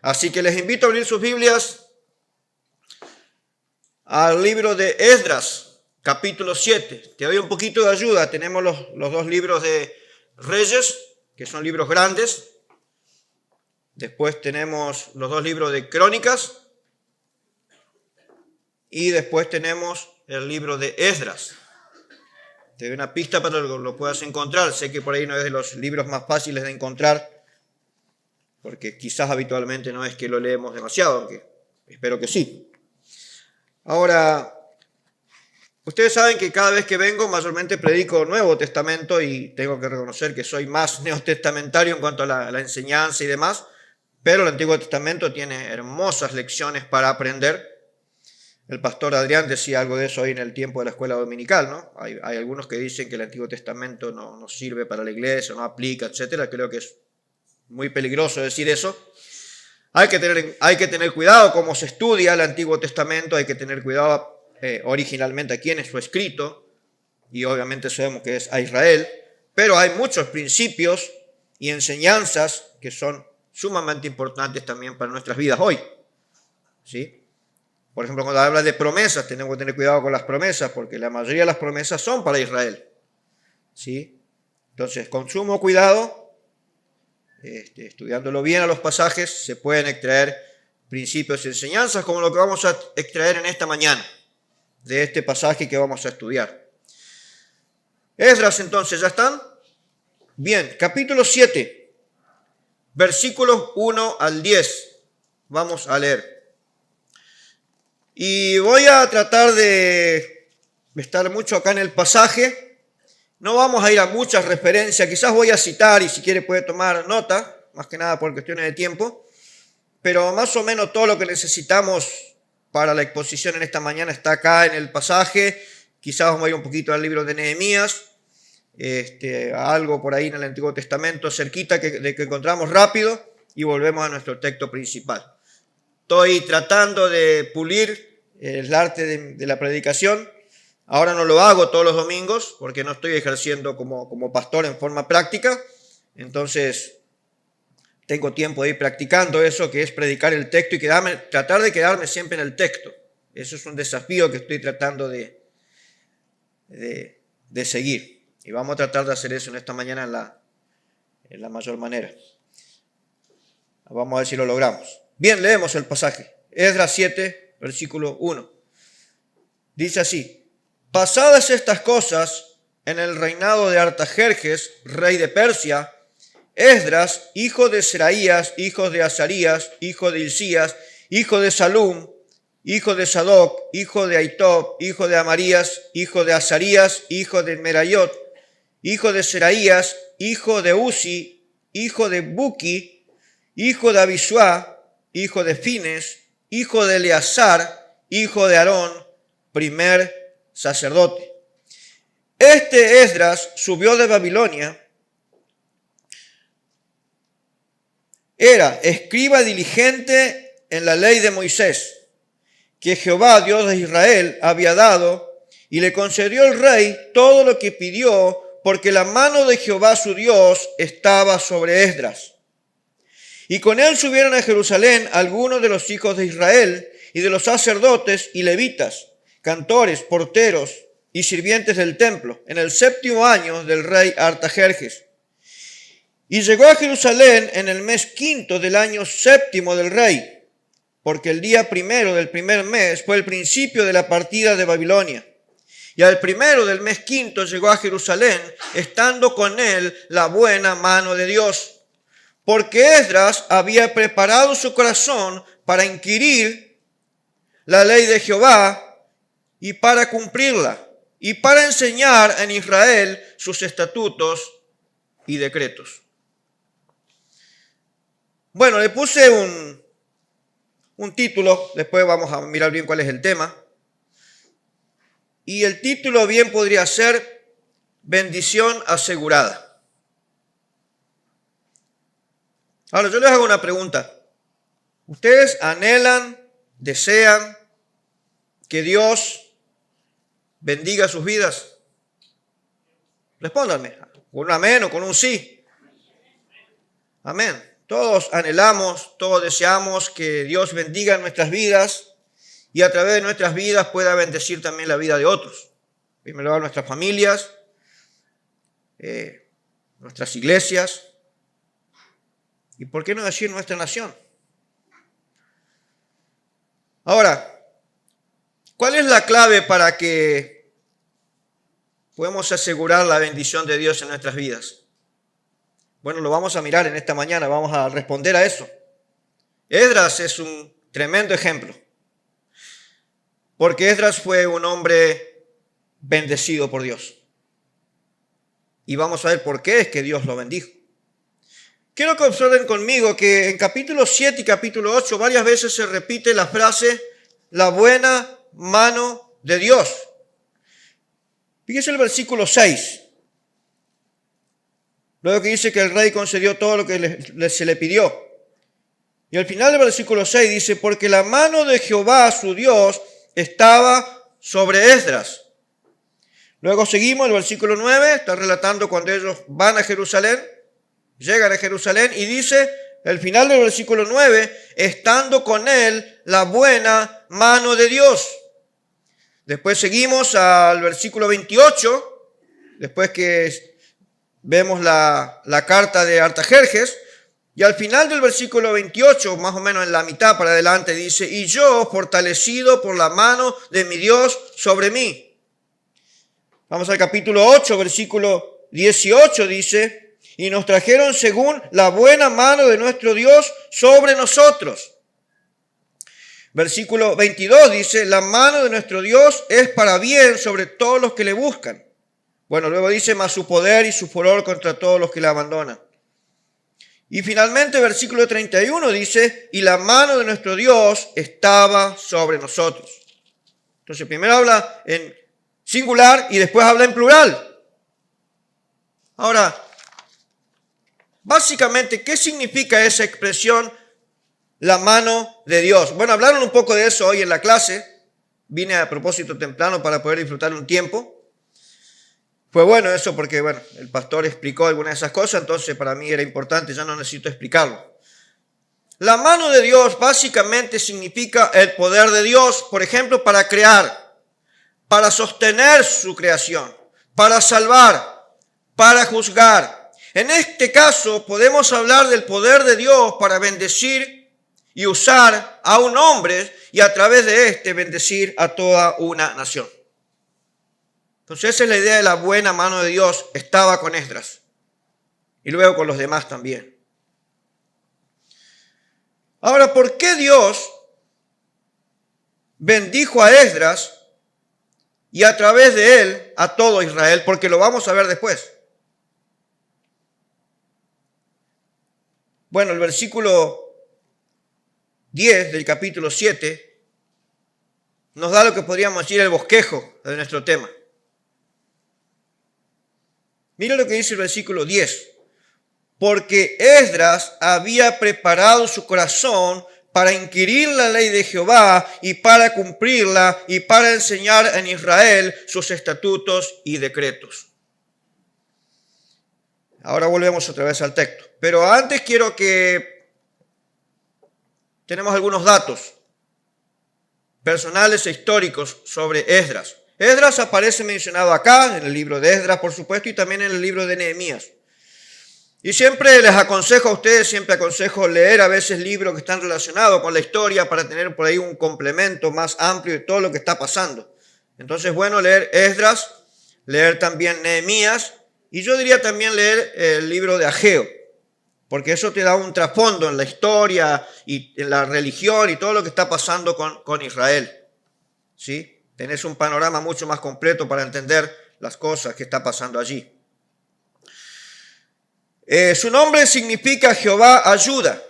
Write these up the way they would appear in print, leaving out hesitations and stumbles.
Así que les invito a abrir sus Biblias al libro de Esdras, capítulo 7. Te doy un poquito de ayuda. Tenemos los dos libros de Reyes, que son libros grandes. Después tenemos los dos libros de Crónicas. Y después tenemos el libro de Esdras. Te doy una pista para que lo puedas encontrar. Sé que por ahí no es de los libros más fáciles de encontrar, porque quizás habitualmente no es que lo leemos demasiado, aunque espero que sí. Ahora, ustedes saben que cada vez que vengo mayormente predico Nuevo Testamento y tengo que reconocer que soy más neotestamentario en cuanto a la enseñanza y demás, pero el Antiguo Testamento tiene hermosas lecciones para aprender. El pastor Adrián decía algo de eso hoy en el tiempo de la escuela dominical, ¿no? Hay algunos que dicen que el Antiguo Testamento no sirve para la iglesia, no aplica, etcétera. Creo que es muy peligroso decir eso. Hay que tener cuidado cómo se estudia el Antiguo Testamento, hay que tener cuidado originalmente a quién fue escrito, y obviamente sabemos que es a Israel, pero hay muchos principios y enseñanzas que son sumamente importantes también para nuestras vidas hoy, ¿sí? Por ejemplo, cuando habla de promesas, tenemos que tener cuidado con las promesas, porque la mayoría de las promesas son para Israel, ¿sí? Entonces, con sumo cuidado, estudiándolo bien a los pasajes, se pueden extraer principios y enseñanzas, como lo que vamos a extraer en esta mañana, de este pasaje que vamos a estudiar. Esdras, entonces, ¿ya están? Bien, capítulo 7, versículos 1 al 10, vamos a leer. Y voy a tratar de estar mucho acá en el pasaje. No vamos a ir a muchas referencias. Quizás voy a citar y si quiere puede tomar nota, más que nada por cuestiones de tiempo. Pero más o menos todo lo que necesitamos para la exposición en esta mañana está acá en el pasaje. Quizás vamos a ir un poquito al libro de Nehemías. Algo por ahí en el Antiguo Testamento cerquita de que encontramos rápido y volvemos a nuestro texto principal. Estoy tratando de pulir el arte de la predicación. Ahora no lo hago todos los domingos porque no estoy ejerciendo como pastor en forma práctica. Entonces tengo tiempo de ir practicando eso, que es predicar el texto y tratar de quedarme siempre en el texto. Eso es un desafío que estoy tratando de seguir. Y vamos a tratar de hacer eso en esta mañana en la mayor manera. Vamos a ver si lo logramos. Bien, leemos el pasaje. Esdras 7, versículo 1. Dice así: pasadas estas cosas, en el reinado de Artajerjes, rey de Persia, Esdras, hijo de Seraías, hijo de Azarías, hijo de Hilcías, hijo de Salum, hijo de Sadoc, hijo de Ahitob, hijo de Amarías, hijo de Azarías, hijo de Merayot, hijo de Seraías, hijo de Uzi, hijo de Buki, hijo de Abisua, hijo de Fines, hijo de Eleazar, hijo de Aarón, primer sacerdote. Este Esdras subió de Babilonia, era escriba diligente en la ley de Moisés, que Jehová, Dios de Israel, había dado, y le concedió el rey todo lo que pidió, porque la mano de Jehová su Dios estaba sobre Esdras. Y con él subieron a Jerusalén algunos de los hijos de Israel y de los sacerdotes y levitas, cantores, porteros y sirvientes del templo, en el 7º año del rey Artajerjes. Y llegó a Jerusalén en el mes 5 del año 7 del rey, porque el día 1 del primer mes fue el principio de la partida de Babilonia. Y al 1 del mes 5 llegó a Jerusalén, estando con él la buena mano de Dios. Porque Esdras había preparado su corazón para inquirir la ley de Jehová y para cumplirla, y para enseñar en Israel sus estatutos y decretos. Bueno, le puse un título, después vamos a mirar bien cuál es el tema. Y el título bien podría ser Bendición asegurada. Ahora, yo les hago una pregunta. ¿Ustedes anhelan, desean que Dios bendiga sus vidas? Respóndanme, con un amén o con un sí. Amén. Todos anhelamos, todos deseamos que Dios bendiga nuestras vidas y a través de nuestras vidas pueda bendecir también la vida de otros. Primero a nuestras familias, nuestras iglesias y por qué no decir nuestra nación. Ahora, ¿cuál es la clave para que podamos asegurar la bendición de Dios en nuestras vidas? Bueno, lo vamos a mirar en esta mañana, vamos a responder a eso. Esdras es un tremendo ejemplo, porque Esdras fue un hombre bendecido por Dios. Y vamos a ver por qué es que Dios lo bendijo. Quiero que observen conmigo que en capítulo 7 y capítulo 8 varias veces se repite la frase, la buena mano de Dios. Fíjese el versículo 6. Luego que dice que el rey concedió todo lo que se le pidió. Y al final del versículo 6 dice, porque la mano de Jehová su Dios estaba sobre Esdras. Luego seguimos, el versículo 9 está relatando cuando ellos van a Jerusalén, llegan a Jerusalén y dice, el final del versículo 9, estando con él la buena mano de Dios. Después seguimos al versículo 28, después que vemos la carta de Artajerjes, y al final del versículo 28, más o menos en la mitad para adelante, dice, y yo fortalecido por la mano de mi Dios sobre mí. Vamos al capítulo 8, versículo 18, dice, y nos trajeron según la buena mano de nuestro Dios sobre nosotros. Versículo 22 dice, la mano de nuestro Dios es para bien sobre todos los que le buscan. Bueno, luego dice, más su poder y su furor contra todos los que le abandonan. Y finalmente, versículo 31 dice, y la mano de nuestro Dios estaba sobre nosotros. Entonces, primero habla en singular y después habla en plural. Ahora, básicamente, ¿qué significa esa expresión, la mano de Dios? Bueno, hablaron un poco de eso hoy en la clase. Vine a propósito temprano para poder disfrutar un tiempo. Fue bueno eso porque, bueno, el pastor explicó algunas de esas cosas, entonces para mí era importante, ya no necesito explicarlo. La mano de Dios básicamente significa el poder de Dios, por ejemplo, para crear, para sostener su creación, para salvar, para juzgar. En este caso podemos hablar del poder de Dios para bendecir y usar a un hombre y a través de este bendecir a toda una nación. Entonces esa es la idea de la buena mano de Dios. Estaba con Esdras y luego con los demás también. Ahora, ¿por qué Dios bendijo a Esdras y a través de él a todo Israel? Porque lo vamos a ver después. Bueno, el versículo 10 del capítulo 7 nos da lo que podríamos decir el bosquejo de nuestro tema. Mira lo que dice el versículo 10. Porque Esdras había preparado su corazón para inquirir la ley de Jehová y para cumplirla y para enseñar en Israel sus estatutos y decretos. Ahora volvemos otra vez al texto. Pero antes quiero que tenemos algunos datos personales e históricos sobre Esdras. Esdras aparece mencionado acá, en el libro de Esdras, por supuesto, y también en el libro de Nehemías. Y siempre les aconsejo a ustedes, siempre aconsejo leer a veces libros que están relacionados con la historia para tener por ahí un complemento más amplio de todo lo que está pasando. Entonces, bueno, leer Esdras, leer también Nehemías, y yo diría también leer el libro de Ageo, porque eso te da un trasfondo en la historia y en la religión y todo lo que está pasando con Israel, ¿sí? Tenés un panorama mucho más completo para entender las cosas que está pasando allí. Su nombre significa Jehová ayuda.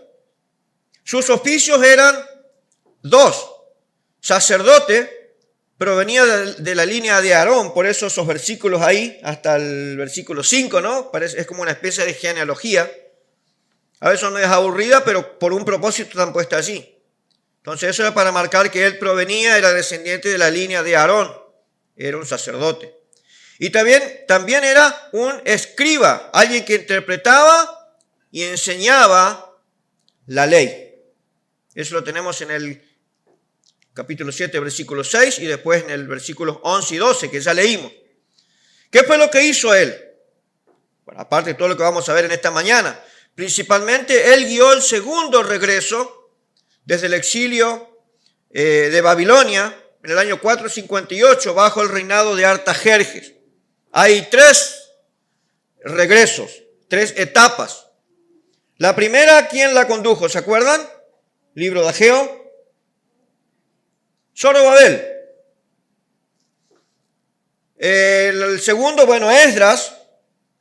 Sus oficios eran dos. Sacerdote, provenía de la línea de Aarón, por eso esos versículos ahí, hasta el versículo 5, ¿no? Es como una especie de genealogía. A veces no es aburrida, pero por un propósito están puestas allí. Entonces eso era para marcar que él provenía, era descendiente de la línea de Aarón, era un sacerdote. Y también era un escriba, alguien que interpretaba y enseñaba la ley. Eso lo tenemos en el capítulo 7, versículo 6 y después en el versículo 11 y 12 que ya leímos. ¿Qué fue lo que hizo él? Bueno, aparte de todo lo que vamos a ver en esta mañana, principalmente él guió el segundo regreso desde el exilio de Babilonia en el año 458 bajo el reinado de Artajerjes. Hay 3 regresos, 3 etapas. La primera, ¿quién la condujo? ¿Se acuerdan? Libro de Ageo. Zorobabel. El segundo, bueno, Esdras,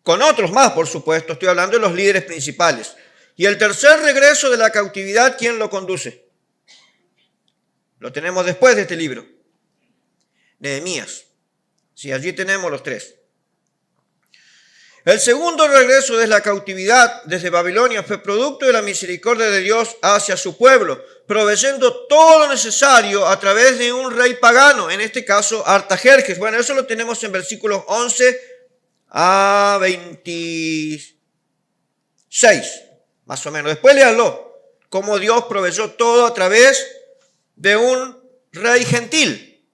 con otros más, por supuesto, estoy hablando de los líderes principales. Y el tercer regreso de la cautividad, ¿quién lo conduce? Lo tenemos después de este libro. Nehemías. Sí, allí tenemos los 3. El segundo regreso de la cautividad desde Babilonia fue producto de la misericordia de Dios hacia su pueblo, proveyendo todo lo necesario a través de un rey pagano, en este caso Artajerjes. Bueno, eso lo tenemos en versículos 11 a 26, más o menos. Después léanlo, cómo Dios proveyó todo a través de un rey gentil.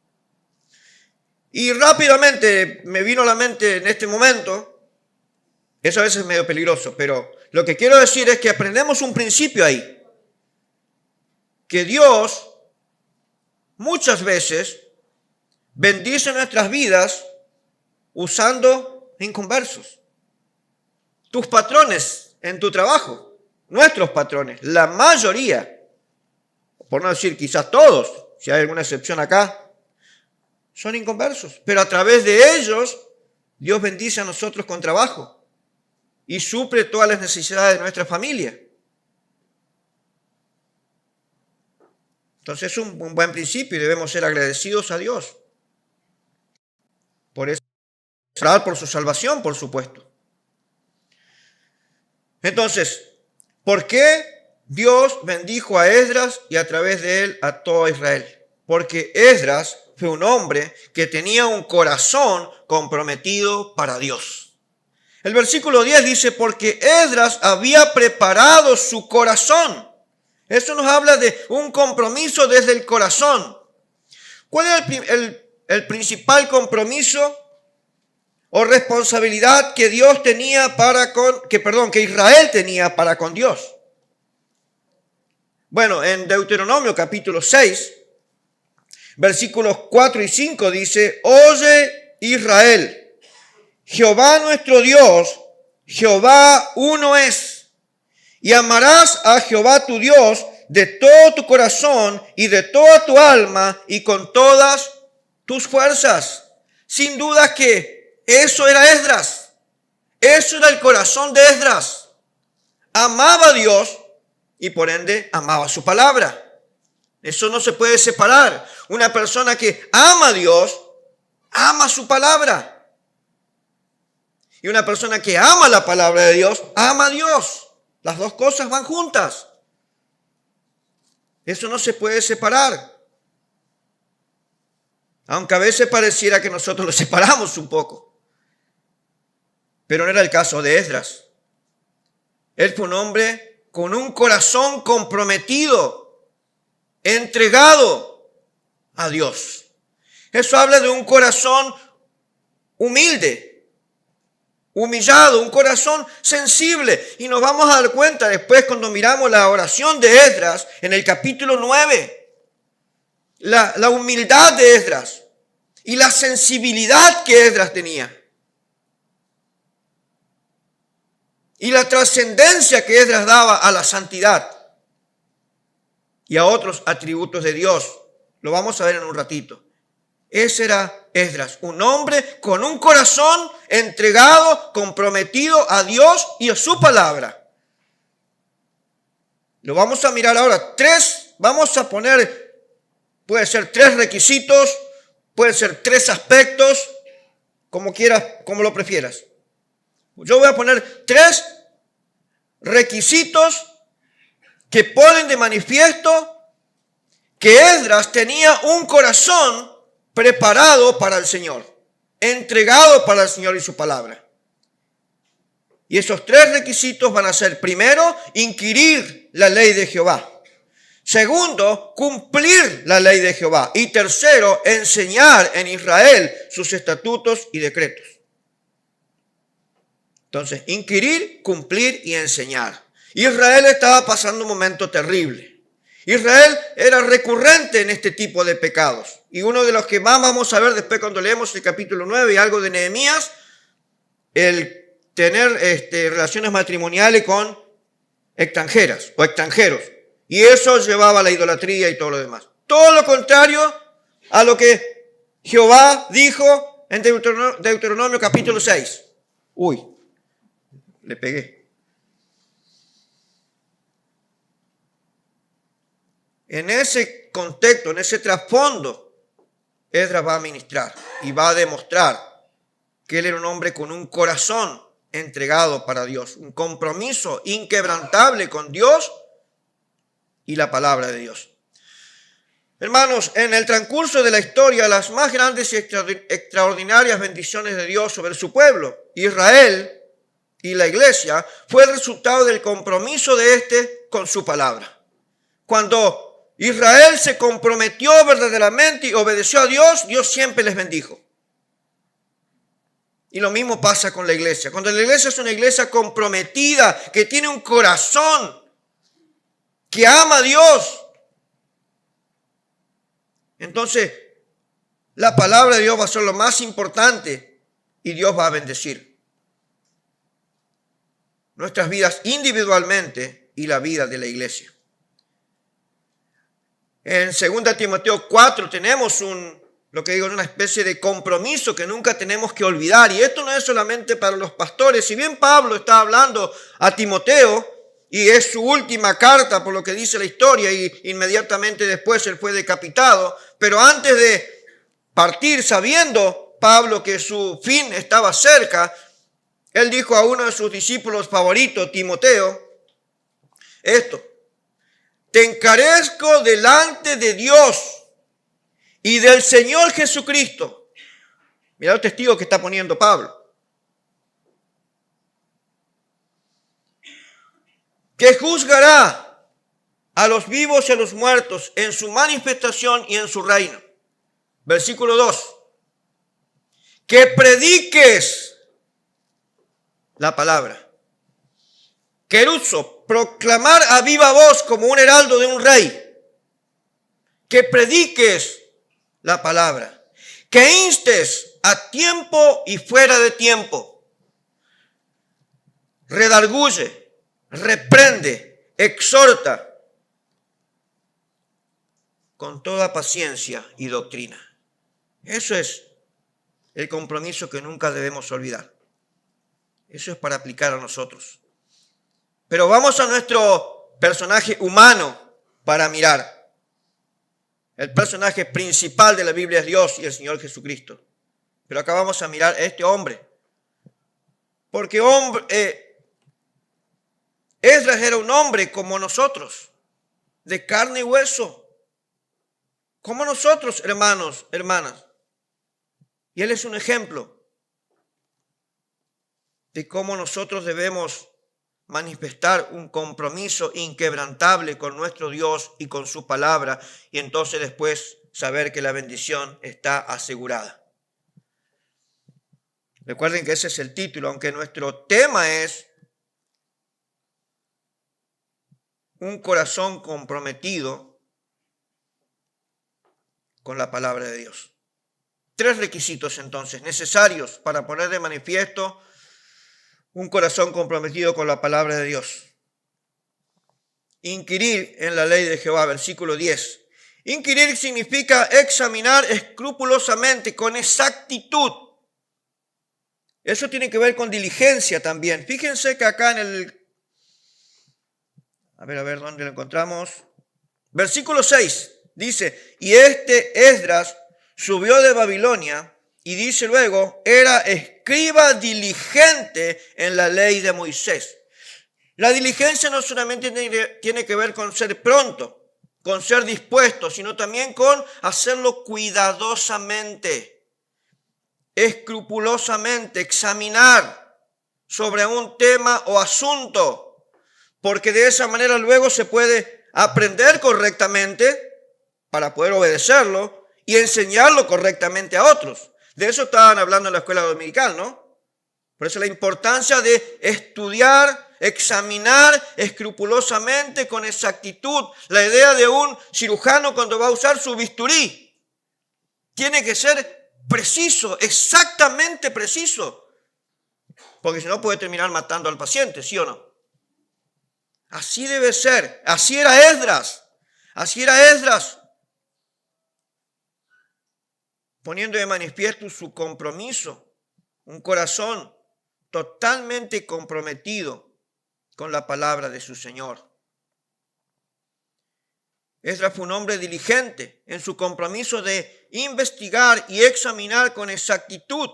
Y rápidamente me vino a la mente en este momento, eso a veces es medio peligroso, pero lo que quiero decir es que aprendemos un principio ahí. Que Dios muchas veces bendice nuestras vidas usando inconversos. Tus patrones en tu trabajo, nuestros patrones, la mayoría, por no decir quizás todos, si hay alguna excepción acá, son inconversos. Pero a través de ellos, Dios bendice a nosotros con trabajo y suple todas las necesidades de nuestra familia. Entonces es un buen principio y debemos ser agradecidos a Dios. Por eso, orar por su salvación, por supuesto. Entonces, ¿por qué Dios bendijo a Esdras y a través de él a todo Israel? Porque Esdras fue un hombre que tenía un corazón comprometido para Dios. El versículo 10 dice, porque Esdras había preparado su corazón. Eso nos habla de un compromiso desde el corazón. ¿Cuál es el principal compromiso o responsabilidad que Dios tenía que Israel tenía para con Dios? Bueno, en Deuteronomio capítulo 6, versículos 4 y 5 dice, oye Israel, Jehová nuestro Dios, Jehová uno es, y amarás a Jehová tu Dios de todo tu corazón y de toda tu alma y con todas tus fuerzas. Sin duda que eso era Esdras, eso era el corazón de Esdras. Amaba a Dios y por ende amaba su palabra. Eso no se puede separar. Una persona que ama a Dios, ama su palabra. Y una persona que ama la palabra de Dios, ama a Dios. Las dos cosas van juntas. Eso no se puede separar. Aunque a veces pareciera que nosotros lo separamos un poco. Pero no era el caso de Esdras. Él fue un hombre con un corazón comprometido, entregado a Dios. Eso habla de un corazón humilde, humillado, un corazón sensible. Y nos vamos a dar cuenta después cuando miramos la oración de Esdras en el capítulo 9. La humildad de Esdras y la sensibilidad que Esdras tenía. Y la trascendencia que Esdras daba a la santidad y a otros atributos de Dios. Lo vamos a ver en un ratito. Ese era Esdras, un hombre con un corazón entregado, comprometido a Dios y a su palabra. Lo vamos a mirar ahora. Vamos a poner, puede ser 3 requisitos, puede ser 3 aspectos, como quieras, como lo prefieras. Yo voy a poner 3 requisitos que ponen de manifiesto que Esdras tenía un corazón preparado para el Señor, entregado para el Señor y su palabra. Y esos 3 requisitos van a ser, primero, inquirir la ley de Jehová. Segundo, cumplir la ley de Jehová. Y tercero, enseñar en Israel sus estatutos y decretos. Entonces, inquirir, cumplir y enseñar. Israel estaba pasando un momento terrible. Israel era recurrente en este tipo de pecados. Y uno de los que más vamos a ver después cuando leemos el capítulo 9 y algo de Nehemías, el tener relaciones matrimoniales con extranjeras o extranjeros. Y eso llevaba a la idolatría y todo lo demás. Todo lo contrario a lo que Jehová dijo en Deuteronomio capítulo 6. Uy, le pegué. En ese contexto, en ese trasfondo, Esdras va a ministrar y va a demostrar que él era un hombre con un corazón entregado para Dios, un compromiso inquebrantable con Dios y la palabra de Dios. Hermanos, en el transcurso de la historia, las más grandes y extraordinarias bendiciones de Dios sobre su pueblo, Israel y la iglesia, fue el resultado del compromiso de con su palabra. Cuando Israel se comprometió verdaderamente y obedeció a Dios, Dios siempre les bendijo. Y lo mismo pasa con la iglesia. Cuando la iglesia es una iglesia comprometida, que tiene un corazón, que ama a Dios, entonces la palabra de Dios va a ser lo más importante y Dios va a bendecir nuestras vidas individualmente y la vida de la iglesia. En 2 Timoteo 4 tenemos una especie de compromiso que nunca tenemos que olvidar. Y esto no es solamente para los pastores. Si bien Pablo está hablando a Timoteo, y es su última carta por lo que dice la historia, y inmediatamente después él fue decapitado, pero antes de partir, sabiendo Pablo que su fin estaba cerca, él dijo a uno de sus discípulos favoritos, Timoteo, esto: te encarezco delante de Dios y del Señor Jesucristo. Mira el testigo que está poniendo Pablo. Que juzgará a los vivos y a los muertos en su manifestación y en su reino. Versículo 2. Que prediques la palabra. Queruso, proclamar a viva voz como un heraldo de un rey. Que prediques la palabra. Que instes a tiempo y fuera de tiempo. Redarguye, reprende, exhorta con toda paciencia y doctrina. Eso es el compromiso que nunca debemos olvidar. Eso es para aplicar a nosotros. Pero vamos a nuestro personaje humano para mirar. El personaje principal de la Biblia es Dios y el Señor Jesucristo. Pero acá vamos a mirar a este hombre. Porque Esdras era un hombre como nosotros, de carne y hueso. Como nosotros, hermanos, hermanas. Y él es un ejemplo de cómo nosotros debemos manifestar un compromiso inquebrantable con nuestro Dios y con su palabra, y entonces después saber que la bendición está asegurada. Recuerden que ese es el título, aunque nuestro tema es un corazón comprometido con la palabra de Dios. 3 requisitos entonces necesarios para poner de manifiesto un corazón comprometido con la palabra de Dios. Inquirir en la ley de Jehová, versículo 10. Inquirir significa examinar escrupulosamente, con exactitud. Eso tiene que ver con diligencia también. Fíjense que acá en el... A ver, ¿dónde lo encontramos? Versículo 6 dice, y Esdras subió de Babilonia, y dice luego, era escriba diligente en la ley de Moisés. La diligencia no solamente tiene que ver con ser pronto, con ser dispuesto, sino también con hacerlo cuidadosamente, escrupulosamente, examinar sobre un tema o asunto, porque de esa manera luego se puede aprender correctamente para poder obedecerlo y enseñarlo correctamente a otros. De eso estaban hablando en la escuela dominical, ¿no? Por eso la importancia de estudiar, examinar escrupulosamente, con exactitud, la idea de un cirujano cuando va a usar su bisturí. Tiene que ser preciso, exactamente preciso, porque si no puede terminar matando al paciente, ¿sí o no? Así debe ser. Así era Esdras. Así era Esdras, poniendo de manifiesto su compromiso, un corazón totalmente comprometido con la palabra de su Señor. Esdras fue un hombre diligente en su compromiso de investigar y examinar con exactitud,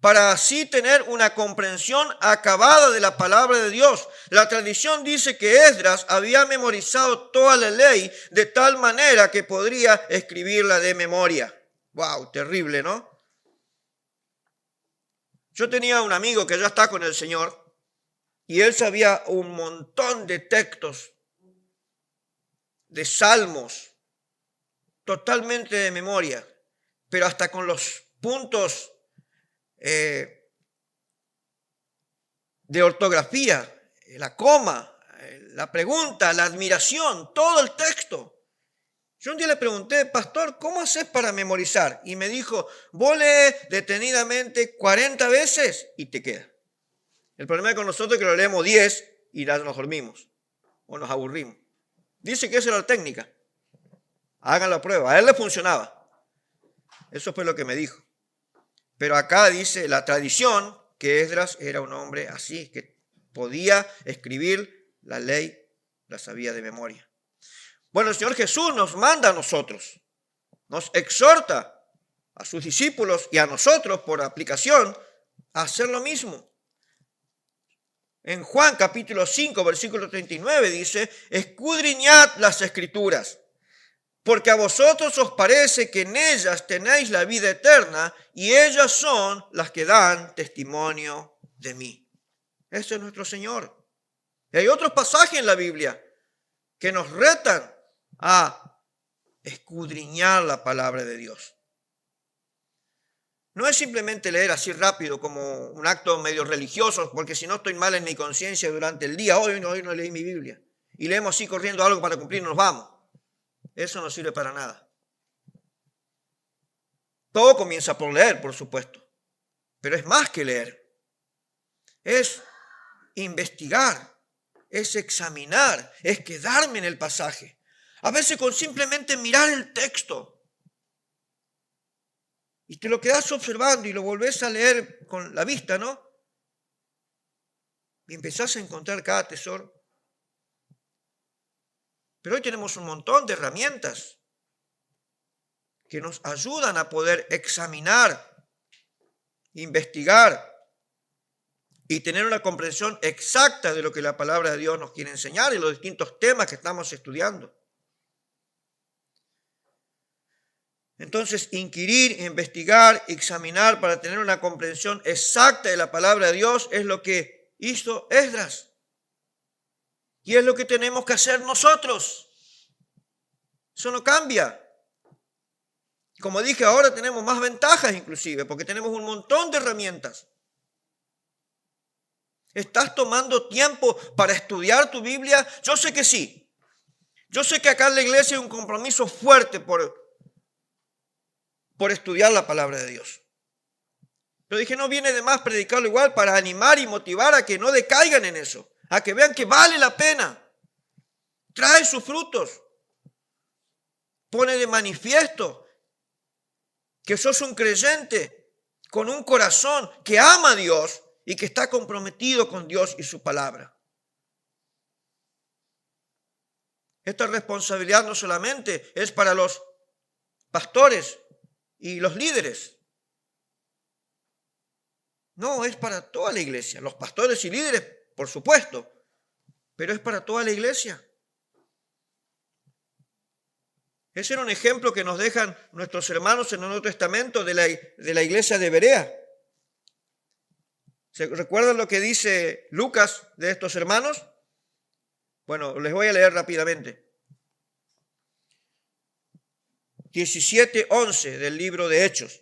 para así tener una comprensión acabada de la palabra de Dios. La tradición dice que Esdras había memorizado toda la ley de tal manera que podría escribirla de memoria. ¡Wow! Terrible, ¿no? Yo tenía un amigo que ya está con el Señor y él sabía un montón de textos, de salmos, totalmente de memoria, pero hasta con los puntos de ortografía, la coma, la pregunta, la admiración, todo el texto. Yo un día le pregunté, pastor, ¿cómo haces para memorizar? Y me dijo, vos lees detenidamente 40 veces y te queda. El problema con nosotros es que lo leemos 10 y ya nos dormimos o nos aburrimos. Dice que esa era la técnica. Hagan la prueba. A él le funcionaba. Eso fue lo que me dijo. Pero acá dice la tradición que Esdras era un hombre así, que podía escribir la ley, la sabía de memoria. Bueno, el Señor Jesús nos manda a nosotros, nos exhorta a sus discípulos y a nosotros por aplicación a hacer lo mismo. En Juan capítulo 5, versículo 39 dice, escudriñad las Escrituras, porque a vosotros os parece que en ellas tenéis la vida eterna y ellas son las que dan testimonio de mí. Ese es nuestro Señor. Y hay otros pasajes en la Biblia que nos retan a escudriñar la palabra de Dios. No es simplemente leer así rápido como un acto medio religioso, porque si no estoy mal en mi conciencia durante el día, hoy no leí mi Biblia, y leemos así corriendo algo para cumplir y nos vamos. Eso no sirve para nada. Todo comienza por leer, por supuesto, pero es más que leer. Es investigar, es examinar, es quedarme en el pasaje. A veces con simplemente mirar el texto. Y te lo quedas observando y lo volvés a leer con la vista, ¿no? Y empezás a encontrar cada tesoro. Pero hoy tenemos un montón de herramientas que nos ayudan a poder examinar, investigar y tener una comprensión exacta de lo que la palabra de Dios nos quiere enseñar y los distintos temas que estamos estudiando. Entonces, inquirir, investigar, examinar para tener una comprensión exacta de la palabra de Dios es lo que hizo Esdras. Y es lo que tenemos que hacer nosotros. Eso no cambia. Como dije, ahora tenemos más ventajas inclusive, porque tenemos un montón de herramientas. ¿Estás tomando tiempo para estudiar tu Biblia? Yo sé que sí. Yo sé que acá en la iglesia hay un compromiso fuerte por estudiar la palabra de Dios. Pero dije, no viene de más predicarlo igual para animar y motivar a que no decaigan en eso, a que vean que vale la pena, trae sus frutos, pone de manifiesto que sos un creyente con un corazón que ama a Dios y que está comprometido con Dios y su palabra. Esta responsabilidad no solamente es para los pastores y los líderes. No, es para toda la iglesia. Los pastores y líderes, por supuesto, pero es para toda la iglesia. Ese era un ejemplo que nos dejan nuestros hermanos en el Nuevo Testamento de la iglesia de Berea. ¿Se recuerdan lo que dice Lucas de estos hermanos? Bueno, les voy a leer rápidamente. 17:11 del libro de Hechos.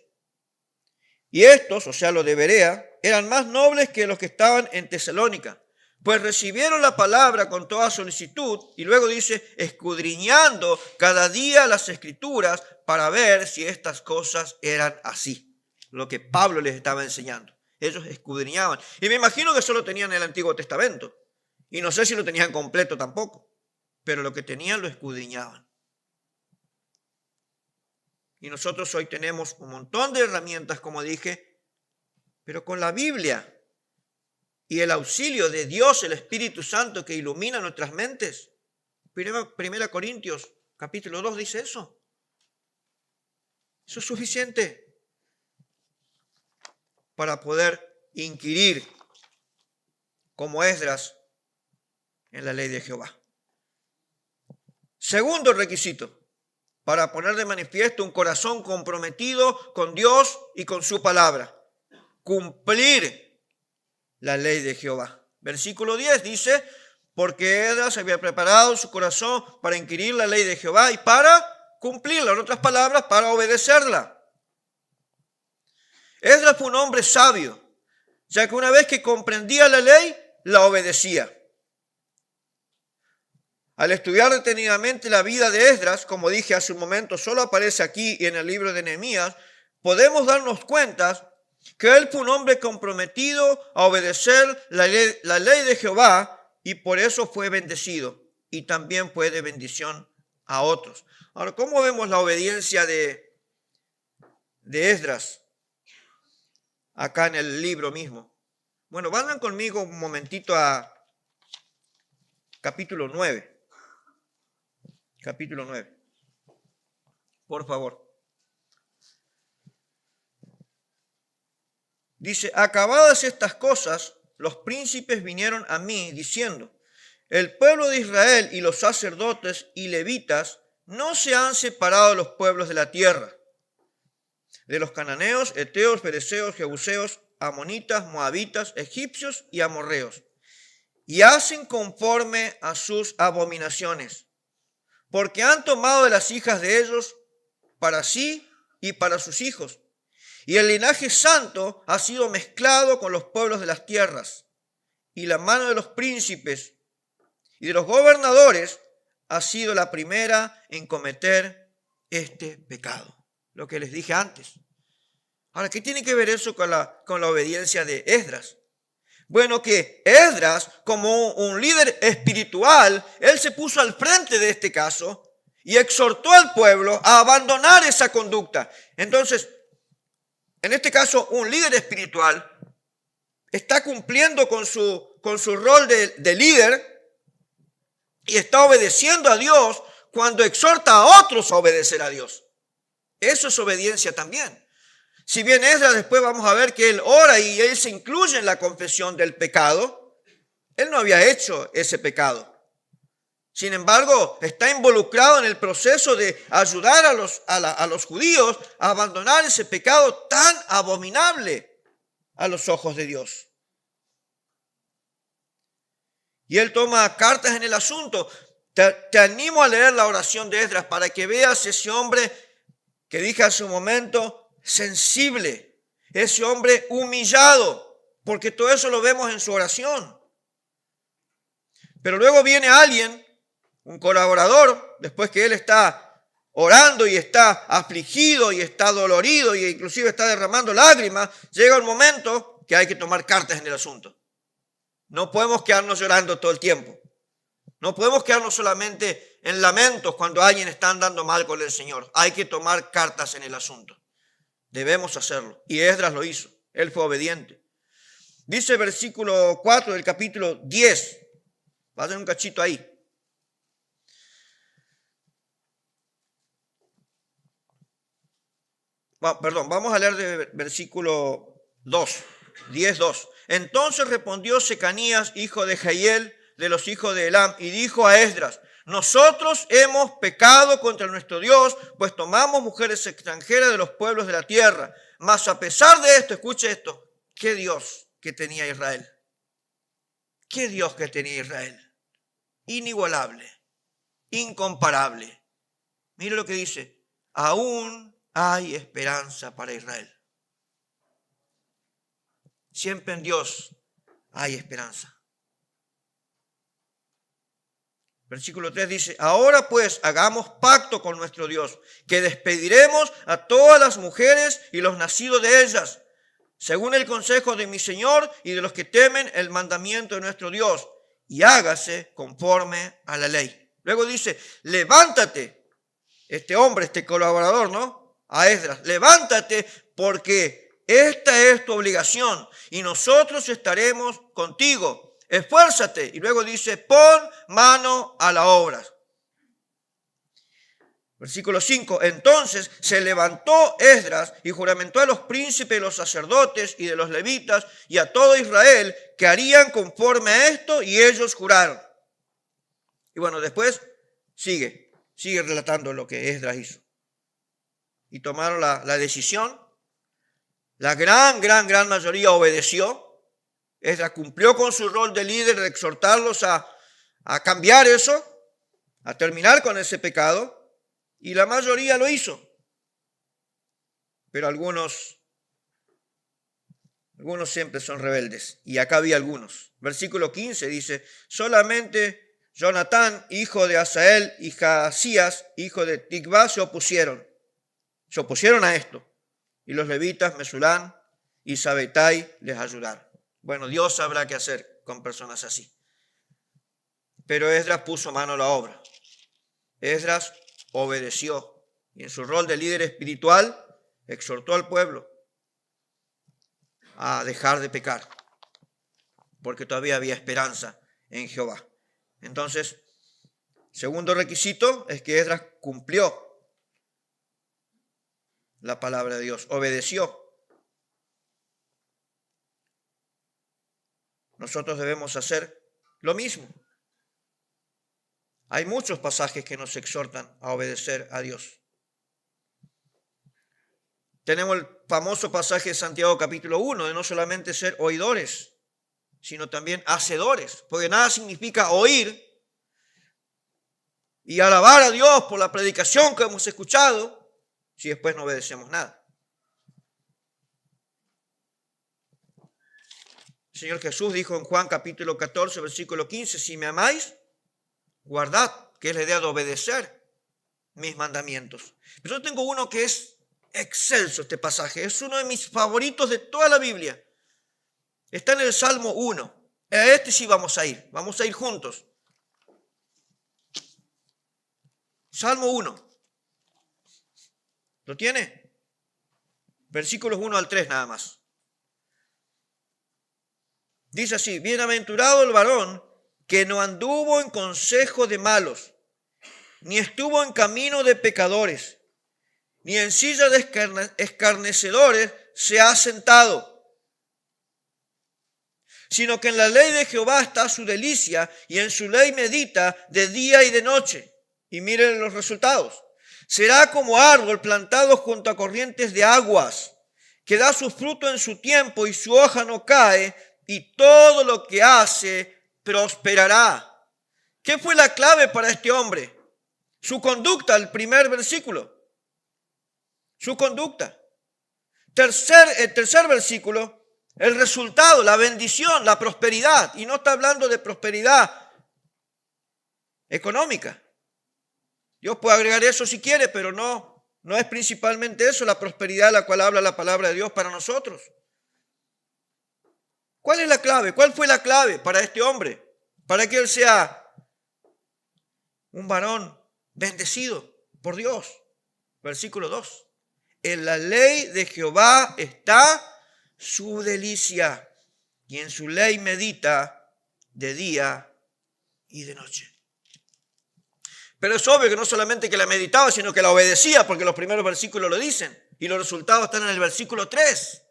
Y estos, o sea, los de Berea, eran más nobles que los que estaban en Tesalónica, pues recibieron la palabra con toda solicitud, y luego dice, escudriñando cada día las escrituras para ver si estas cosas eran así. Lo que Pablo les estaba enseñando. Ellos escudriñaban. Y me imagino que solo tenían el Antiguo Testamento. Y no sé si lo tenían completo tampoco. Pero lo que tenían lo escudriñaban. Y nosotros hoy tenemos un montón de herramientas, como dije, pero con la Biblia y el auxilio de Dios, el Espíritu Santo que ilumina nuestras mentes. Primera Corintios, capítulo 2 dice eso. Eso es suficiente para poder inquirir como Esdras en la ley de Jehová. Segundo requisito, para poner de manifiesto un corazón comprometido con Dios y con su palabra. Cumplir la ley de Jehová. Versículo 10 dice, porque Esdras había preparado su corazón para inquirir la ley de Jehová y para cumplirla, en otras palabras, para obedecerla. Esdras fue un hombre sabio, ya que una vez que comprendía la ley, la obedecía. Al estudiar detenidamente la vida de Esdras, como dije hace un momento, solo aparece aquí y en el libro de Nehemías, podemos darnos cuenta que él fue un hombre comprometido a obedecer la ley de Jehová y por eso fue bendecido y también fue de bendición a otros. Ahora, ¿cómo vemos la obediencia de Esdras acá en el libro mismo? Bueno, vayan conmigo un momentito a capítulo 9. Capítulo 9. Por favor. Dice, acabadas estas cosas, los príncipes vinieron a mí diciendo, el pueblo de Israel y los sacerdotes y levitas no se han separado de los pueblos de la tierra, de los cananeos, heteos, fereceos, jebuseos, amonitas, moabitas, egipcios y amorreos, y hacen conforme a sus abominaciones, porque han tomado de las hijas de ellos para sí y para sus hijos. Y el linaje santo ha sido mezclado con los pueblos de las tierras. Y la mano de los príncipes y de los gobernadores ha sido la primera en cometer este pecado. Lo que les dije antes. Ahora, ¿qué tiene que ver eso con la obediencia de Esdras? Bueno, que Esdras, como un líder espiritual, él se puso al frente de este caso y exhortó al pueblo a abandonar esa conducta. Entonces, en este caso, un líder espiritual está cumpliendo con su rol de líder y está obedeciendo a Dios cuando exhorta a otros a obedecer a Dios. Eso es obediencia también. Si bien Esdras después vamos a ver que él ora y él se incluye en la confesión del pecado, él no había hecho ese pecado. Sin embargo, está involucrado en el proceso de ayudar a los judíos a abandonar ese pecado tan abominable a los ojos de Dios. Y él toma cartas en el asunto. Te animo a leer la oración de Esdras para que veas ese hombre que dije hace un momento, sensible, ese hombre humillado, porque todo eso lo vemos en su oración. Pero luego viene alguien, un colaborador, después que él está orando y está afligido y está dolorido y inclusive está derramando lágrimas, llega un momento que hay que tomar cartas en el asunto. No podemos quedarnos llorando todo el tiempo. No podemos quedarnos solamente en lamentos cuando alguien está andando mal con el Señor. Hay que tomar cartas en el asunto. Debemos hacerlo. Y Esdras lo hizo. Él fue obediente. Dice el versículo 4 del capítulo 10. Va a tener un cachito ahí. Vamos a leer de versículo 2, 10:2. Entonces respondió Secanías, hijo de Jehiel, de los hijos de Elam, y dijo a Esdras, nosotros hemos pecado contra nuestro Dios, pues tomamos mujeres extranjeras de los pueblos de la tierra. Mas a pesar de esto, escuche esto, ¿qué Dios? que tenía Israel. ¿Qué Dios que tenía Israel? Inigualable, incomparable. Mire lo que dice, aún hay esperanza para Israel. Siempre en Dios hay esperanza. Versículo 3 dice, ahora pues hagamos pacto con nuestro Dios, que despediremos a todas las mujeres y los nacidos de ellas, según el consejo de mi Señor y de los que temen el mandamiento de nuestro Dios, y hágase conforme a la ley. Luego dice, levántate, este hombre, este colaborador, ¿no? A Esdras, levántate porque esta es tu obligación y nosotros estaremos contigo. Esfuérzate. Y luego dice, pon mano a la obra. Versículo 5. Entonces se levantó Esdras y juramentó a los príncipes de los sacerdotes y de los levitas y a todo Israel que harían conforme a esto, y ellos juraron. Y bueno, después sigue relatando lo que Esdras hizo. Y tomaron la decisión. La gran mayoría obedeció. Esdras cumplió con su rol de líder de exhortarlos a cambiar eso, a terminar con ese pecado, y la mayoría lo hizo. Pero algunos siempre son rebeldes, y acá había algunos. Versículo 15 dice, solamente Jonatán, hijo de Asael, y Jaasías, hijo de Tikvá, se opusieron a esto, y los levitas Mesulán y Sabetai les ayudaron. Bueno, Dios sabrá qué hacer con personas así. Pero Esdras puso mano a la obra. Esdras obedeció y en su rol de líder espiritual exhortó al pueblo a dejar de pecar, porque todavía había esperanza en Jehová. Entonces, segundo requisito es que Esdras cumplió la palabra de Dios, obedeció. Nosotros debemos hacer lo mismo. Hay muchos pasajes que nos exhortan a obedecer a Dios. Tenemos el famoso pasaje de Santiago capítulo 1, de no solamente ser oidores, sino también hacedores, porque nada significa oír y alabar a Dios por la predicación que hemos escuchado si después no obedecemos nada. El Señor Jesús dijo en Juan capítulo 14, versículo 15, si me amáis, guardad, que es la idea de obedecer mis mandamientos. Pero yo tengo uno que es excelso, este pasaje, es uno de mis favoritos de toda la Biblia. Está en el Salmo 1. A este sí vamos a ir juntos. Salmo 1. ¿Lo tiene? Versículos 1 al 3 nada más. Dice así, bienaventurado el varón que no anduvo en consejo de malos, ni estuvo en camino de pecadores, ni en silla de escarnecedores se ha sentado, sino que en la ley de Jehová está su delicia, y en su ley medita de día y de noche. Y miren los resultados. Será como árbol plantado junto a corrientes de aguas, que da su fruto en su tiempo y su hoja no cae, y todo lo que hace prosperará. ¿Qué fue la clave para este hombre? Su conducta, el primer versículo. Su conducta. El tercer versículo, el resultado, la bendición, la prosperidad. Y no está hablando de prosperidad económica. Dios puede agregar eso si quiere, pero no es principalmente eso la prosperidad de la cual habla la palabra de Dios para nosotros. ¿Cuál es la clave? ¿Cuál fue la clave para este hombre? Para que él sea un varón bendecido por Dios. Versículo 2. En la ley de Jehová está su delicia, y en su ley medita de día y de noche. Pero es obvio que no solamente que la meditaba, sino que la obedecía, porque los primeros versículos lo dicen, y los resultados están en el versículo 3.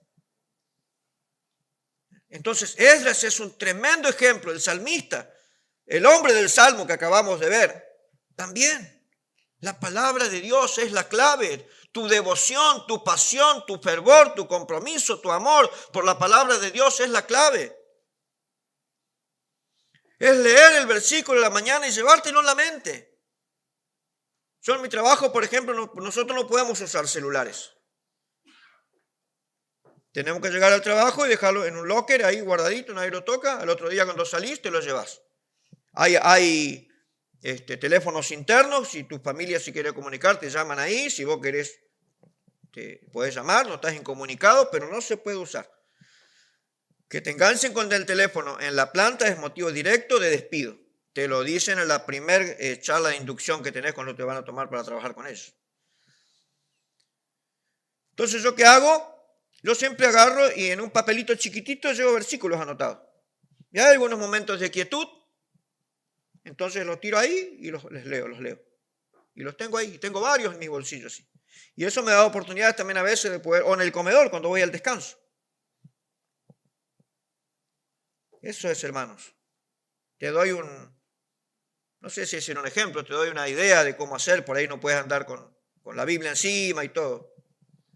Entonces, Esdras es un tremendo ejemplo, el salmista, el hombre del Salmo que acabamos de ver, también La palabra de Dios es la clave. Tu devoción, tu pasión, tu fervor, tu compromiso, tu amor por la palabra de Dios es la clave. Es leer el versículo en la mañana y llevártelo en la mente. Yo en mi trabajo, por ejemplo, nosotros no podemos usar celulares. Tenemos que llegar al trabajo y dejarlo en un locker ahí guardadito, nadie lo toca. Al otro día cuando salís te lo llevas. Hay teléfonos internos, si tu familia si quiere comunicar te llaman ahí, si vos querés te puedes llamar, no estás incomunicado, pero no se puede usar. Que te enganchen con el teléfono en la planta es motivo directo de despido. Te lo dicen en la primer charla de inducción que tenés cuando te van a tomar para trabajar con ellos. Entonces, ¿yo qué hago? Yo siempre agarro y en un papelito chiquitito llevo versículos anotados. Y hay algunos momentos de quietud, entonces los tiro ahí y los leo. Y los tengo ahí, y tengo varios en mis bolsillos. ¿Sí? Y eso me da oportunidades también a veces de poder, o en el comedor cuando voy al descanso. Eso es, hermanos. Te doy no sé si es un ejemplo, te doy una idea de cómo hacer, por ahí no puedes andar con la Biblia encima y todo.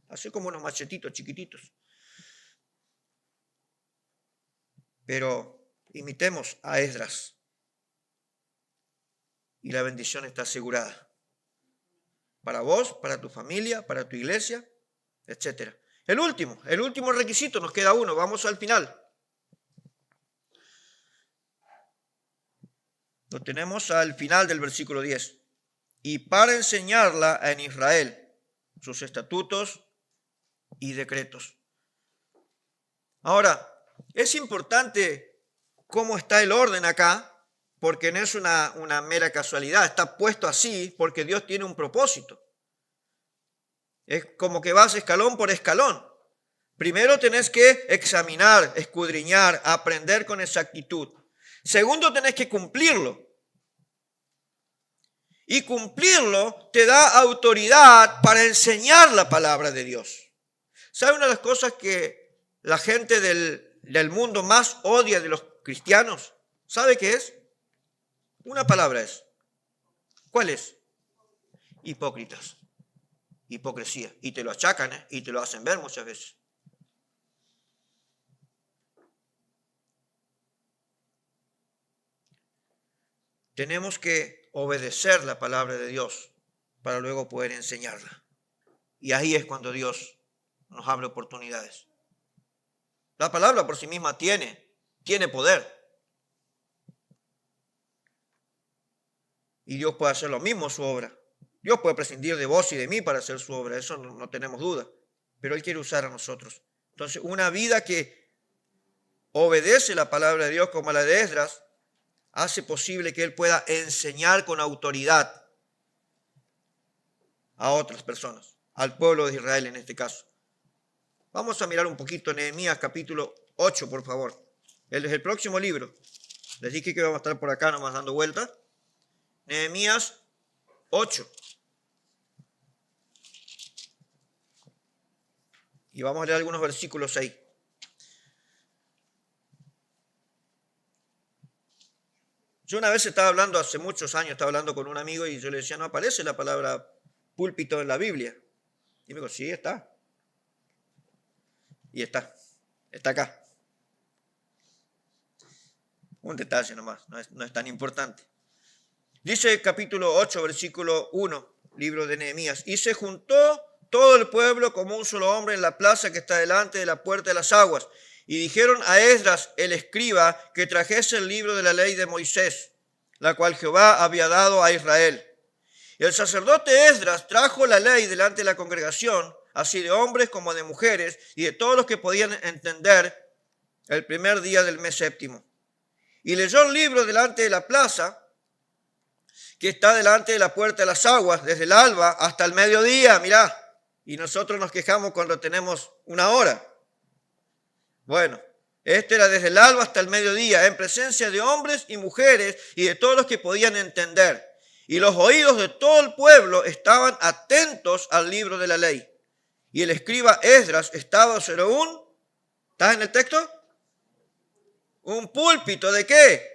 Así como unos machetitos chiquititos. Pero imitemos a Esdras. Y la bendición está asegurada. Para vos, para tu familia, para tu iglesia, etc. El último requisito, nos queda uno, vamos al final. Lo tenemos al final del versículo 10. Y para enseñarla en Israel, sus estatutos y decretos. Ahora, es importante cómo está el orden acá, porque no es una mera casualidad, está puesto así porque Dios tiene un propósito. Es como que vas escalón por escalón. Primero tenés que examinar, escudriñar, aprender con exactitud. Segundo, tenés que cumplirlo. Y cumplirlo te da autoridad para enseñar la palabra de Dios. ¿Sabe una de las cosas que la gente del mundo más odia de los cristianos? ¿Sabe qué es? Una palabra es. ¿Cuál es? Hipócritas. Hipocresía. Y te lo achacan, y te lo hacen ver muchas veces. Tenemos que obedecer la palabra de Dios para luego poder enseñarla. Y ahí es cuando Dios nos abre oportunidades. La palabra por sí misma tiene poder. Y Dios puede hacer lo mismo su obra. Dios puede prescindir de vos y de mí para hacer su obra, eso no tenemos duda. Pero Él quiere usar a nosotros. Entonces, una vida que obedece la palabra de Dios como la de Esdras, hace posible que Él pueda enseñar con autoridad a otras personas, al pueblo de Israel en este caso. Vamos a mirar un poquito Nehemías capítulo 8, por favor. Es el próximo libro. Les dije que vamos a estar por acá nomás dando vueltas. Nehemías 8. Y vamos a leer algunos versículos ahí. Yo una vez estaba hablando, hace muchos años, estaba hablando con un amigo y yo le decía, no aparece la palabra púlpito en la Biblia. Y me dijo, sí, está. Y está acá. Un detalle nomás, no es tan importante. Dice el capítulo 8, versículo 1, libro de Nehemías. Y se juntó todo el pueblo como un solo hombre en la plaza que está delante de la puerta de las aguas. Y dijeron a Esdras, el escriba, que trajese el libro de la ley de Moisés, la cual Jehová había dado a Israel. Y el sacerdote Esdras trajo la ley delante de la congregación, así de hombres como de mujeres, y de todos los que podían entender, el primer día del mes séptimo. Y leyó el libro delante de la plaza, que está delante de la puerta de las aguas, desde el alba hasta el mediodía, mirá. Y nosotros nos quejamos cuando tenemos una hora. Bueno, este era desde el alba hasta el mediodía, en presencia de hombres y mujeres y de todos los que podían entender. Y los oídos de todo el pueblo estaban atentos al libro de la ley. Y el escriba Esdras estaba sobre ¿estás en el texto? Un púlpito, ¿de qué?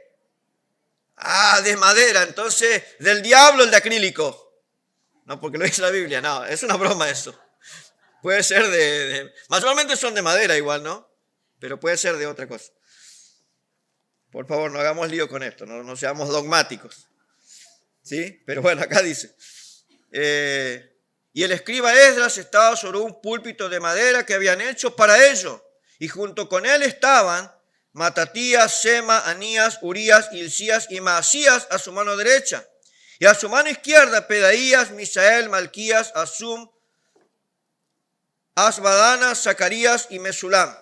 De madera, entonces del diablo el de acrílico. No porque lo dice la Biblia, no, es una broma eso. Puede ser mayormente son de madera igual, ¿no? Pero puede ser de otra cosa. Por favor, no hagamos lío con esto, no seamos dogmáticos. ¿Sí? Pero bueno, acá dice. Y el escriba Esdras estaba sobre un púlpito de madera que habían hecho para ello. Y junto con él estaban Matatías, Sema, Anías, Urías, Hilcías y Maasías a su mano derecha. Y a su mano izquierda Pedaías, Misael, Malquías, Asum, Asbadana, Zacarías y Mesulam.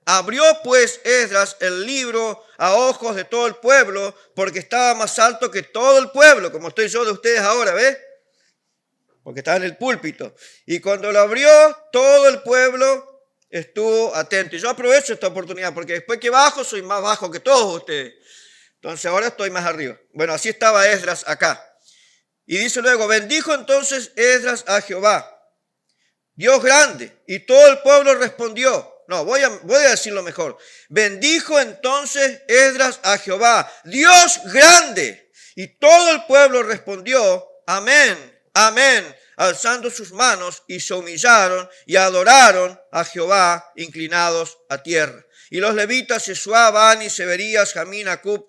Abrió pues Esdras el libro a ojos de todo el pueblo, porque estaba más alto que todo el pueblo, como estoy yo de ustedes ahora, ¿ves? Porque estaba en el púlpito. Y cuando lo abrió, todo el pueblo estuvo atento. Y yo aprovecho esta oportunidad, porque después que bajo, soy más bajo que todos ustedes. Entonces ahora estoy más arriba. Bueno, así estaba Esdras acá. Y dice luego, bendijo entonces Esdras a Jehová, Dios grande, y todo el pueblo respondió. No, voy a decirlo mejor. Bendijo entonces Esdras a Jehová, Dios grande, y todo el pueblo respondió, amén, amén, alzando sus manos, y se humillaron y adoraron a Jehová, inclinados a tierra. Y los levitas, Jesúa, Bani, Severías, Jamín, Acub,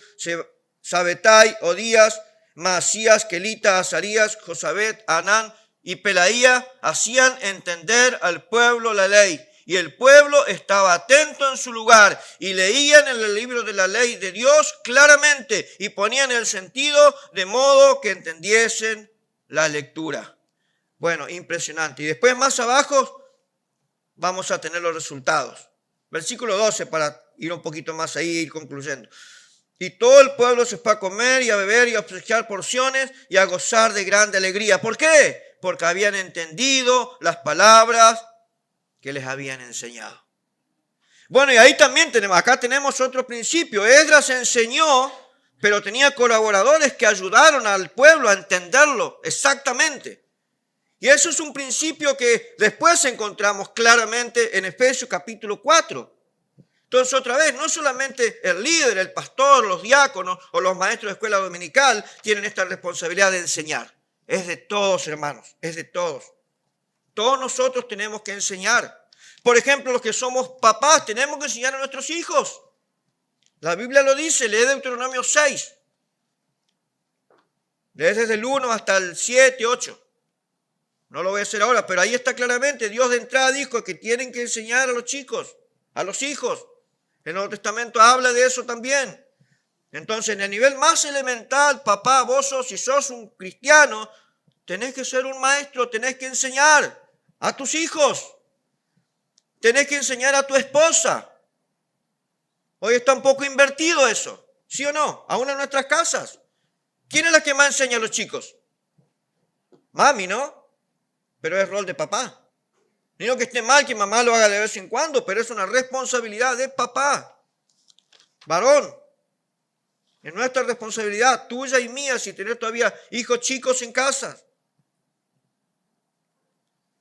Sabetai, Odías, Maasías, Kelita, Azarías, Josabet, Anán y Pelaía hacían entender al pueblo la ley. Y el pueblo estaba atento en su lugar y leían en el libro de la ley de Dios claramente y ponían el sentido de modo que entendiesen la lectura. Bueno, impresionante. Y después más abajo vamos a tener los resultados. Versículo 12 para ir un poquito más ahí y ir concluyendo. Y todo el pueblo se fue a comer y a beber y a obsequiar porciones y a gozar de grande alegría. ¿Por qué? Porque habían entendido las palabras que les habían enseñado. Bueno, y ahí también acá tenemos otro principio. Esdras enseñó, pero tenía colaboradores que ayudaron al pueblo a entenderlo exactamente. Y eso es un principio que después encontramos claramente en Efesios capítulo 4. Entonces, otra vez, no solamente el líder, el pastor, los diáconos o los maestros de escuela dominical tienen esta responsabilidad de enseñar. Es de todos, hermanos, es de todos. Todos nosotros tenemos que enseñar. Por ejemplo, los que somos papás tenemos que enseñar a nuestros hijos. La Biblia lo dice, lee Deuteronomio 6. Lee desde el 1 hasta el 7, 8. No lo voy a hacer ahora, pero ahí está claramente. Dios de entrada dijo que tienen que enseñar a los chicos, a los hijos. El Nuevo Testamento habla de eso también. Entonces, en el nivel más elemental, papá, si sos un cristiano, tenés que ser un maestro, tenés que enseñar a tus hijos. Tenés que enseñar a tu esposa. Hoy está un poco invertido eso, ¿sí o no? Aún en nuestras casas. ¿Quién es la que más enseña a los chicos? Mami, ¿no? Pero es rol de papá. No digo que esté mal que mamá lo haga de vez en cuando, pero es una responsabilidad de papá. Varón. Es nuestra responsabilidad, tuya y mía, si tenés todavía hijos chicos en casa.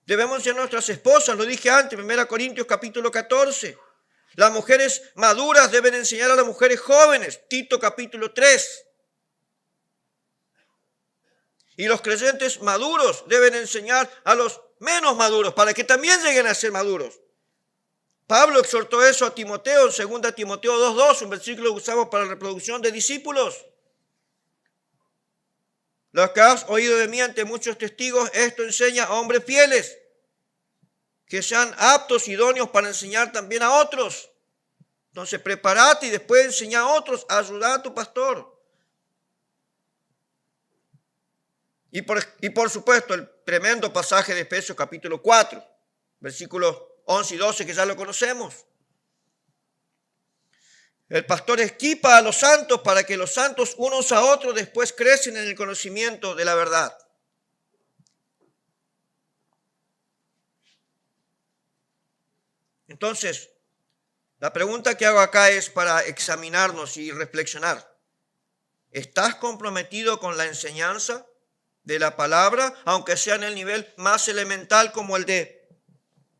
Debemos ser nuestras esposas, lo dije antes, 1 Corintios capítulo 14. Las mujeres maduras deben enseñar a las mujeres jóvenes, Tito capítulo 3. Y los creyentes maduros deben enseñar a los menos maduros para que también lleguen a ser maduros. Pablo exhortó eso a Timoteo en 2 Timoteo 2:2, un versículo que usamos para la reproducción de discípulos. Lo que has oído de mí ante muchos testigos, esto enseña a hombres fieles, que sean aptos, idóneos para enseñar también a otros. Entonces prepárate y después enseña a otros, ayuda a tu pastor. Y por supuesto el tremendo pasaje de Efesios capítulo 4, versículos 11 y 12, que ya lo conocemos. El pastor equipa a los santos para que los santos unos a otros después crecen en el conocimiento de la verdad. Entonces, la pregunta que hago acá es para examinarnos y reflexionar. ¿Estás comprometido con la enseñanza de la palabra, aunque sea en el nivel más elemental como el de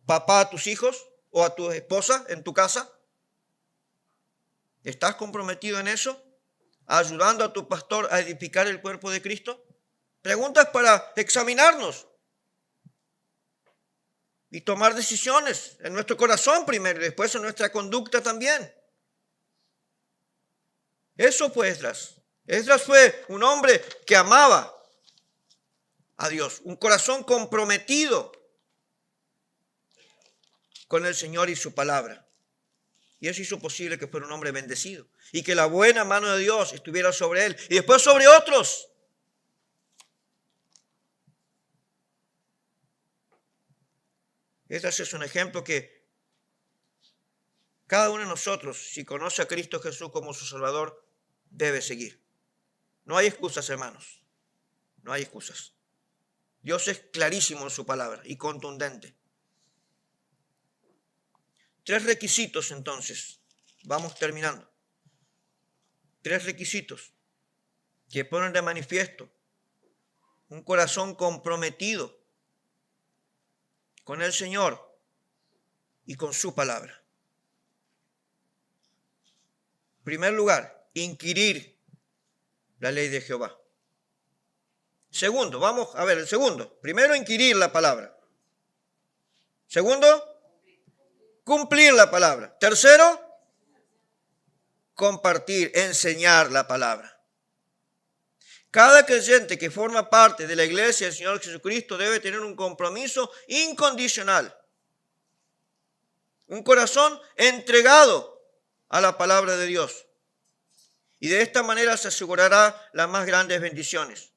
papá a tus hijos o a tu esposa en tu casa? ¿Estás comprometido en eso? ¿Ayudando a tu pastor a edificar el cuerpo de Cristo? Preguntas para examinarnos y tomar decisiones en nuestro corazón primero y después en nuestra conducta también. Eso fue Esdras. Esdras fue un hombre que amaba a Dios, un corazón comprometido con el Señor y su palabra. Y eso hizo posible que fuera un hombre bendecido y que la buena mano de Dios estuviera sobre él y después sobre otros. Este es un ejemplo que cada uno de nosotros, si conoce a Cristo Jesús como su Salvador, debe seguir. No hay excusas, hermanos. No hay excusas. Dios es clarísimo en su palabra y contundente. 3 requisitos entonces. Vamos terminando. 3 requisitos que ponen de manifiesto un corazón comprometido con el Señor y con su palabra. En primer lugar, inquirir la ley de Jehová. Segundo, vamos a ver el segundo. Primero, inquirir la palabra. Segundo, cumplir la palabra. Tercero, compartir, enseñar la palabra. Cada creyente que forma parte de la iglesia del Señor Jesucristo debe tener un compromiso incondicional. Un corazón entregado a la palabra de Dios. Y de esta manera se asegurará las más grandes bendiciones.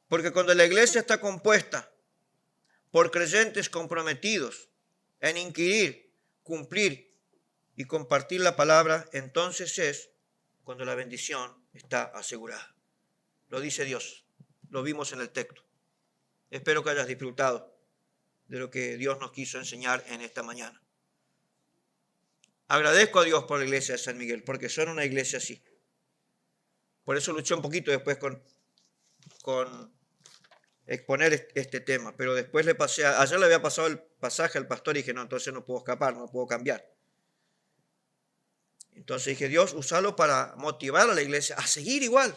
Porque cuando la iglesia está compuesta por creyentes comprometidos en inquirir, cumplir y compartir la palabra, entonces es cuando la bendición está asegurada. Lo dice Dios, lo vimos en el texto. Espero que hayas disfrutado de lo que Dios nos quiso enseñar en esta mañana. Agradezco a Dios por la iglesia de San Miguel, porque son una iglesia así. Por eso luché un poquito después con exponer este tema, pero después ayer le había pasado el pasaje al pastor y dije, no, entonces no puedo escapar, no puedo cambiar. Entonces dije, Dios, úsalo para motivar a la iglesia a seguir igual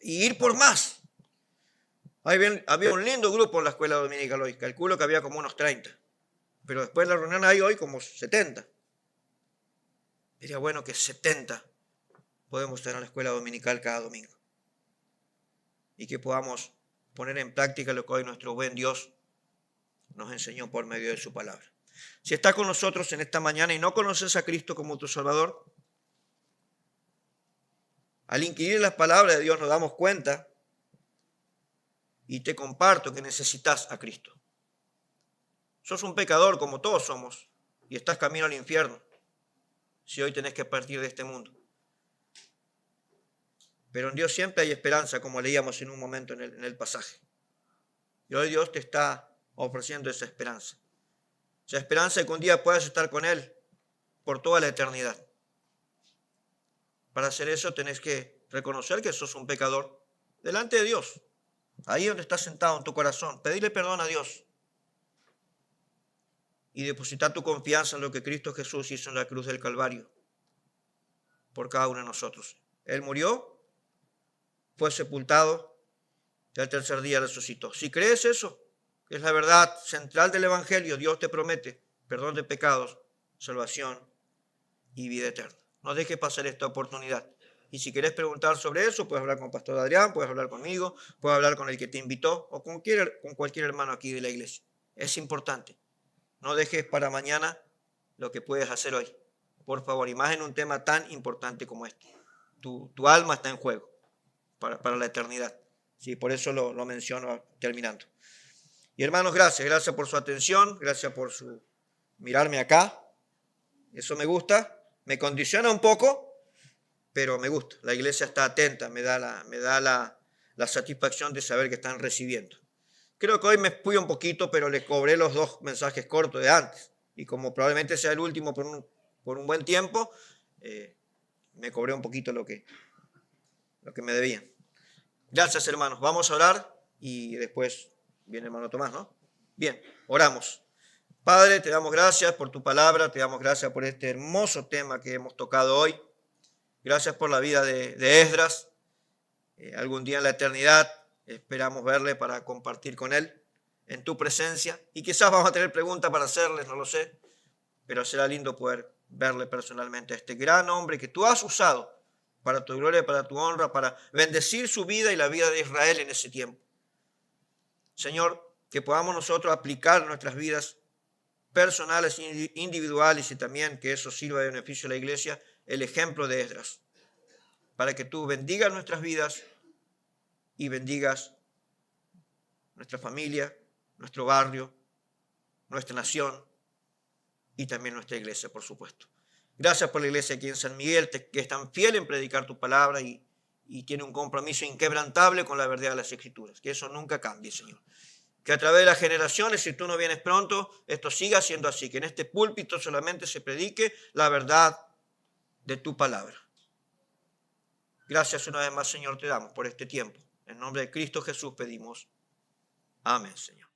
y ir por más. Había un lindo grupo en la escuela dominical hoy, calculo que había como unos 30, pero después de la reunión hay hoy como 70. Sería bueno que 70 podemos estar en la escuela dominical cada domingo y que podamos poner en práctica lo que hoy nuestro buen Dios nos enseñó por medio de su palabra. Si estás con nosotros en esta mañana y no conoces a Cristo como tu Salvador, al inquirir las palabras de Dios nos damos cuenta y te comparto que necesitas a Cristo. Sos un pecador como todos somos y estás camino al infierno si hoy tenés que partir de este mundo. Pero en Dios siempre hay esperanza, como leíamos en un momento en el pasaje. Y hoy Dios te está ofreciendo esa esperanza. Esa esperanza de que un día puedas estar con Él por toda la eternidad. Para hacer eso tenés que reconocer que sos un pecador delante de Dios. Ahí donde estás sentado en tu corazón. Pedirle perdón a Dios. Y depositar tu confianza en lo que Cristo Jesús hizo en la cruz del Calvario. Por cada uno de nosotros. Él murió, fue sepultado y al tercer día resucitó. Si crees eso, que es la verdad central del Evangelio, Dios te promete perdón de pecados, salvación y vida eterna. No dejes pasar esta oportunidad. Y si querés preguntar sobre eso, puedes hablar con el pastor Adrián, puedes hablar conmigo, puedes hablar con el que te invitó o con cualquier hermano aquí de la iglesia. Es importante. No dejes para mañana lo que puedes hacer hoy. Por favor, y más en un tema tan importante como este. Tu alma está en juego para la eternidad. Sí, por eso lo menciono terminando. Y hermanos, gracias por su atención, gracias por su mirarme acá. Eso me gusta, me condiciona un poco, pero me gusta. La iglesia está atenta, me da la satisfacción de saber que están recibiendo. Creo que hoy me fui un poquito, pero les cobré los 2 mensajes cortos de antes. Y como probablemente sea el último por un buen tiempo, me cobré un poquito lo que me debían. Gracias, hermanos. Vamos a orar y después viene el hermano Tomás, ¿no? Bien, oramos. Padre, te damos gracias por tu palabra, te damos gracias por este hermoso tema que hemos tocado hoy. Gracias por la vida de Esdras. Algún día en la eternidad Esperamos verle para compartir con él en tu presencia. Y quizás vamos a tener preguntas para hacerles, no lo sé. Pero será lindo poder verle personalmente a este gran hombre que tú has usado para tu gloria y para tu honra, para bendecir su vida y la vida de Israel en ese tiempo. Señor, que podamos nosotros aplicar nuestras vidas personales e individuales y también que eso sirva de beneficio a la iglesia, el ejemplo de Esdras, para que tú bendigas nuestras vidas y bendigas nuestra familia, nuestro barrio, nuestra nación y también nuestra iglesia, por supuesto. Gracias por la iglesia aquí en San Miguel, que es tan fiel en predicar tu palabra y tiene un compromiso inquebrantable con la verdad de las Escrituras. Que eso nunca cambie, Señor. Que a través de las generaciones, si tú no vienes pronto, esto siga siendo así. Que en este púlpito solamente se predique la verdad de tu palabra. Gracias una vez más, Señor, te damos por este tiempo. En nombre de Cristo Jesús pedimos. Amén, Señor.